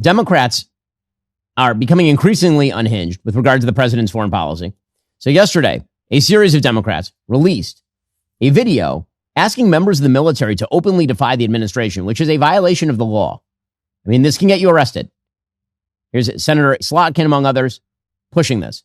Democrats are becoming increasingly unhinged with regard to the president's foreign policy. So yesterday, a series of Democrats released a video asking members of the military to openly defy the administration, which is a violation of the law. I mean, this can get you arrested. Here's Senator Slotkin, among others, pushing this.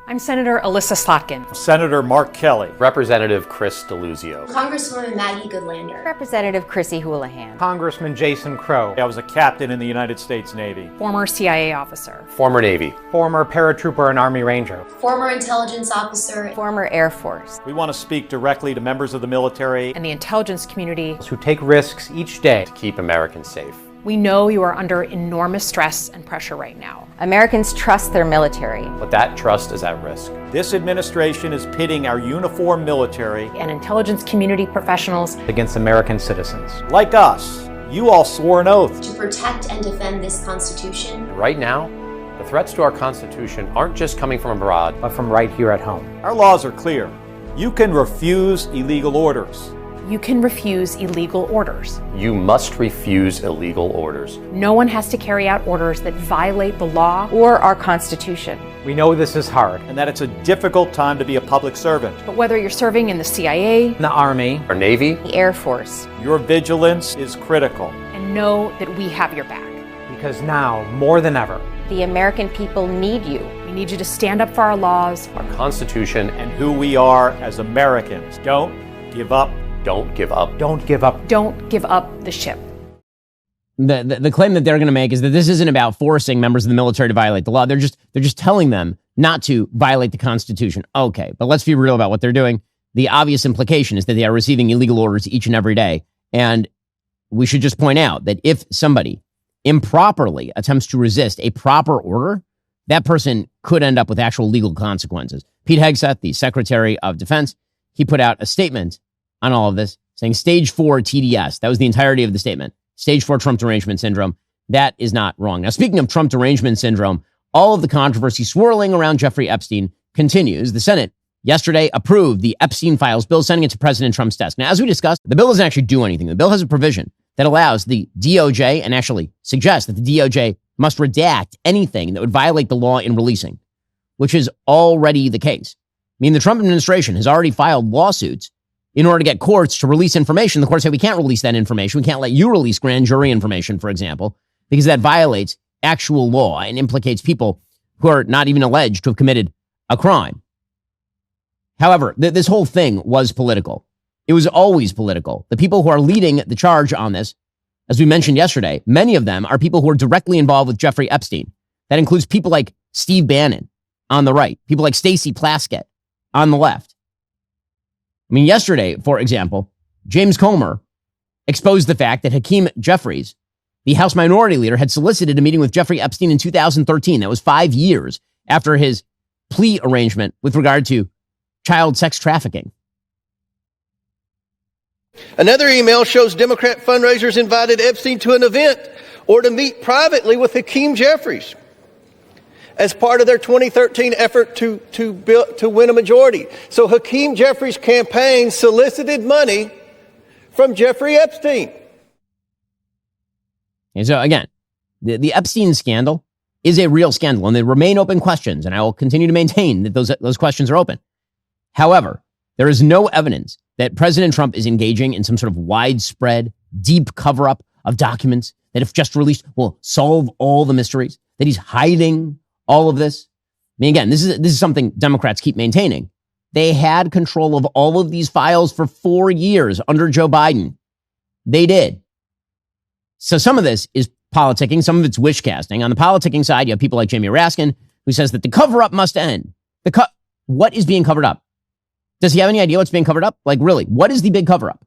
I'm Senator Alyssa Slotkin. Senator Mark Kelly. Representative Chris Deluzio. Congresswoman Maggie Goodlander. Representative Chrissy Houlihan. Congressman Jason Crow. I was a captain in the United States Navy. Former CIA officer. Former Navy. Former paratrooper and Army Ranger. Former intelligence officer. Former Air Force. We want to speak directly to members of the military And the intelligence community. Who take risks each day To keep Americans safe. We know you are under enormous stress and pressure right now. Americans trust their military. But that trust is at risk. This administration is pitting our uniformed military, And intelligence community professionals. against American citizens. like us. You all swore an oath. To protect and defend this Constitution. And right now, the threats to our Constitution aren't just coming from abroad, But from right here at home. Our laws are clear. You can refuse illegal orders. You can refuse illegal orders. you must refuse illegal orders. No one has to carry out orders that violate the law. Or our Constitution. We know this is hard. And that it's a difficult time to be a public servant. But whether you're serving in the CIA, In the Army, Our Navy, The Air Force. Your vigilance is critical. and know that we have your back. because now, more than ever, The American people need you. We need you to stand up for our laws. our Constitution, And who we are as Americans. Don't give up. don't give up. don't give up. Don't give up the ship. The claim that they're going to make is that this isn't about forcing members of the military to violate the law. They're just telling them not to violate the Constitution. Okay, but let's be real about what they're doing. The obvious implication is that they are receiving illegal orders each and every day. And we should just point out that if somebody improperly attempts to resist a proper order, that person could end up with actual legal consequences. Pete Hegseth, the Secretary of Defense, he put out a statement on all of this saying stage 4 TDS. That was the entirety of the statement. Stage 4 Trump derangement syndrome. That is not wrong. Now, speaking of Trump derangement syndrome, all of the controversy swirling around Jeffrey Epstein continues. The Senate yesterday approved the Epstein files bill, sending it to President Trump's desk. Now, as we discussed, the bill doesn't actually do anything. The bill has a provision that allows the DOJ and actually suggests that the DOJ must redact anything that would violate the law in releasing, which is already the case. I mean, the Trump administration has already filed lawsuits in order to get courts to release information. The courts say, we can't release that information. We can't let you release grand jury information, for example, because that violates actual law and implicates people who are not even alleged to have committed a crime. However, this whole thing was political. It was always political. The people who are leading the charge on this, as we mentioned yesterday, many of them are people who are directly involved with Jeffrey Epstein. That includes people like Steve Bannon on the right, people like Stacey Plaskett on the left. I mean, yesterday, for example, James Comer exposed the fact that Hakeem Jeffries, the House Minority Leader, had solicited a meeting with Jeffrey Epstein in 2013. That was 5 years after his plea arrangement with regard to child sex trafficking. Another email shows Democrat fundraisers invited Epstein to an event or to meet privately with Hakeem Jeffries as part of their 2013 effort to win a majority. So Hakeem Jeffries' campaign solicited money from Jeffrey Epstein. And so again, the Epstein scandal is a real scandal, and they remain open questions, and I will continue to maintain that those questions are open. However, there is no evidence that President Trump is engaging in some sort of widespread, deep cover-up of documents that, if just released, will solve all the mysteries, that he's hiding all of this. I mean, again, this is something Democrats keep maintaining. They had control of all of these files for 4 years under Joe Biden. They did. So some of this is politicking, some of it's wish casting. On the politicking side, you have people like Jamie Raskin, who says that the cover-up must end. What is being covered up? Does he have any idea what's being covered up? Like, really, what is the big cover-up?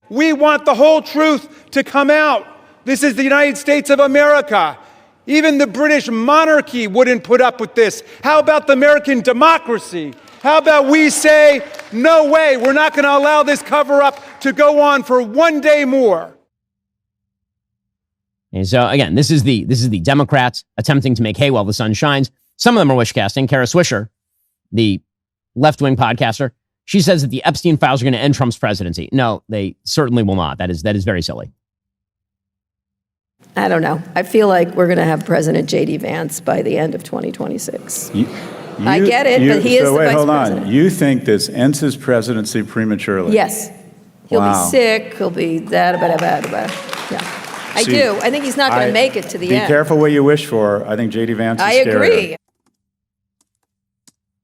We want the whole truth to come out. This is the United States of America. Even the British monarchy wouldn't put up with this. How about the American democracy? How about we say, no way, we're not going to allow this cover-up to go on for one day more. And so, again, this is the Democrats attempting to make hay while the sun shines. Some of them are wish casting. Kara Swisher, the left-wing podcaster, she says that the Epstein files are going to end Trump's presidency. No, they certainly will not. That is very silly. I don't know. I feel like we're going to have President J.D. Vance by the end of 2026. I get it, but he is the vice president. You think this ends his presidency prematurely? Yes. He'll be sick. He'll be that. Yeah. I do. I think he's not going to make it to the end. Be careful what you wish for. I think J.D. Vance is scarier. I agree.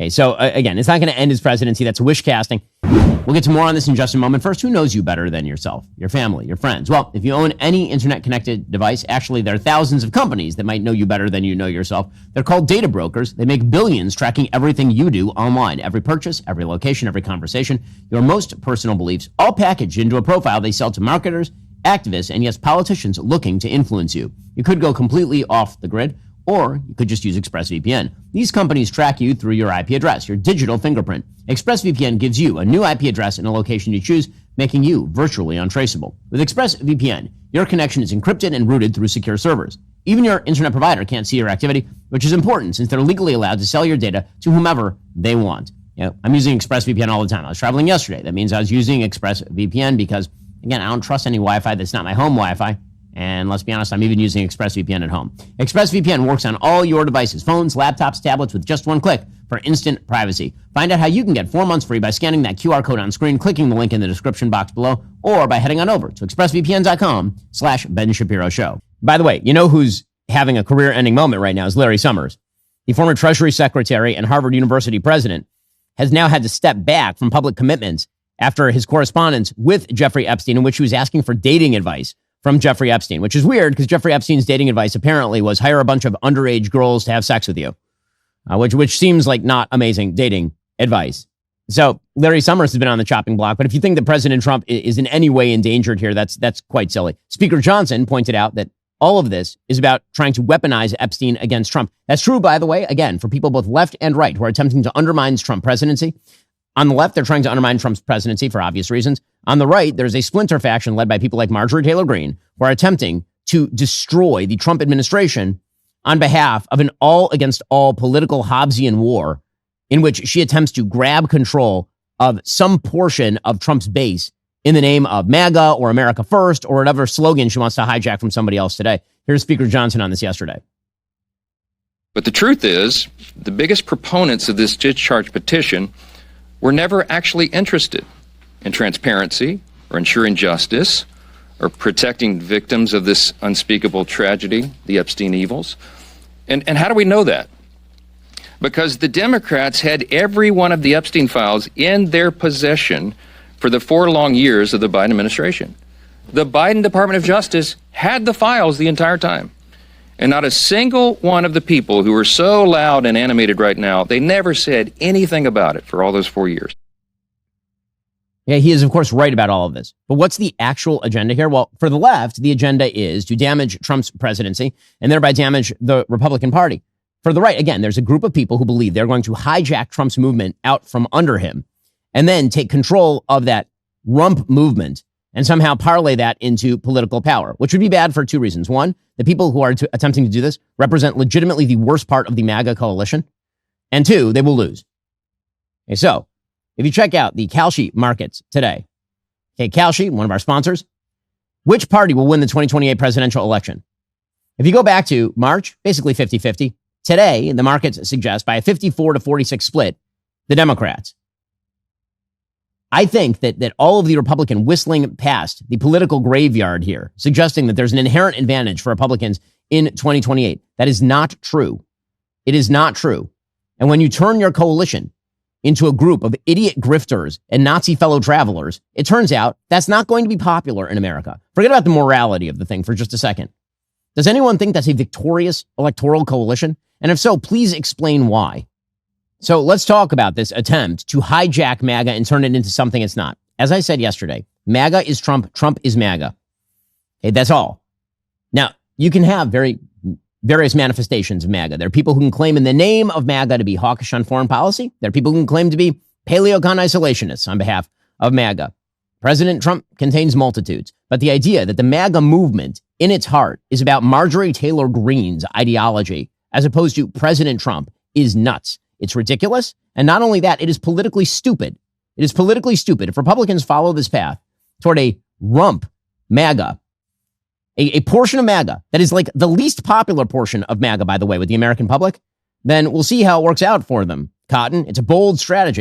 Okay, so again, it's not going to end his presidency. That's wish casting. We'll get to more on this in just a moment. First, who knows you better than yourself, your family, your friends? Well, if you own any internet-connected device, actually, there are thousands of companies that might know you better than you know yourself. They're called data brokers. They make billions tracking everything you do online, every purchase, every location, every conversation, your most personal beliefs, all packaged into a profile they sell to marketers, activists, and yes, politicians looking to influence you. You could go completely off the grid, or you could just use ExpressVPN. These companies track you through your IP address, your digital fingerprint. ExpressVPN gives you a new IP address in a location you choose, making you virtually untraceable. With ExpressVPN, your connection is encrypted and routed through secure servers. Even your internet provider can't see your activity, which is important since they're legally allowed to sell your data to whomever they want. You know, I'm using ExpressVPN all the time. I was traveling yesterday. That means I was using ExpressVPN because, again, I don't trust any Wi-Fi that's not my home Wi-Fi. And let's be honest, I'm even using ExpressVPN at home. ExpressVPN works on all your devices, phones, laptops, tablets, with just one click for instant privacy. Find out how you can get 4 months free by scanning that QR code on screen, clicking the link in the description box below, or by heading on over to expressvpn.com/Ben Shapiro Show. By the way, you know who's having a career-ending moment right now is Larry Summers. The former Treasury Secretary and Harvard University president has now had to step back from public commitments after his correspondence with Jeffrey Epstein, in which he was asking for dating advice from Jeffrey Epstein, which is weird because Jeffrey Epstein's dating advice apparently was hire a bunch of underage girls to have sex with you, which seems like not amazing dating advice. So Larry Summers has been on the chopping block, but if you think that President Trump is in any way endangered here, that's quite silly. Speaker Johnson pointed out that all of this is about trying to weaponize Epstein against Trump. That's true, by the way, again, for people both left and right who are attempting to undermine Trump's presidency. On the left, they're trying to undermine Trump's presidency for obvious reasons. On the right, there's a splinter faction led by people like Marjorie Taylor Greene who are attempting to destroy the Trump administration on behalf of an all-against-all political Hobbesian war in which she attempts to grab control of some portion of Trump's base in the name of MAGA or America First or whatever slogan she wants to hijack from somebody else today. Here's Speaker Johnson on this yesterday. But the truth is, the biggest proponents of this discharge petition were never actually interested in transparency or ensuring justice or protecting victims of this unspeakable tragedy, the Epstein evils. And how do we know that? Because the Democrats had every one of the Epstein files in their possession for the 4 long years of the Biden administration. The Biden Department of Justice had the files the entire time. And not a single one of the people who are so loud and animated right now, they never said anything about it for all those 4 years. Yeah, he is, of course, right about all of this. But what's the actual agenda here? Well, for the left, the agenda is to damage Trump's presidency and thereby damage the Republican Party. For the right, again, there's a group of people who believe they're going to hijack Trump's movement out from under him and then take control of that rump movement and somehow parlay that into political power, which would be bad for 2 reasons. One, the people who are attempting to do this represent legitimately the worst part of the MAGA coalition. And 2, they will lose. Okay, so if you check out the Kalshi markets today, okay, Kalshi, one of our sponsors, which party will win the 2028 presidential election? If you go back to March, basically 50-50. Today, the markets suggest by a 54-46 split, the Democrats. I think that all of the Republican whistling past the political graveyard here, suggesting that there's an inherent advantage for Republicans in 2028. That is not true. It is not true. And when you turn your coalition into a group of idiot grifters and Nazi fellow travelers, it turns out that's not going to be popular in America. Forget about the morality of the thing for just a second. Does anyone think that's a victorious electoral coalition? And if so, please explain why. So let's talk about this attempt to hijack MAGA and turn it into something it's not. As I said yesterday, MAGA is Trump, Trump is MAGA. Okay, that's all. Now, you can have various manifestations of MAGA. There are people who can claim in the name of MAGA to be hawkish on foreign policy. There are people who can claim to be paleocon isolationists on behalf of MAGA. President Trump contains multitudes, but the idea that the MAGA movement in its heart is about Marjorie Taylor Greene's ideology as opposed to President Trump is nuts. It's ridiculous. And not only that, it is politically stupid. It is politically stupid. If Republicans follow this path toward a rump MAGA, a portion of MAGA that is like the least popular portion of MAGA, by the way, with the American public, then we'll see how it works out for them. Cotton, it's a bold strategy.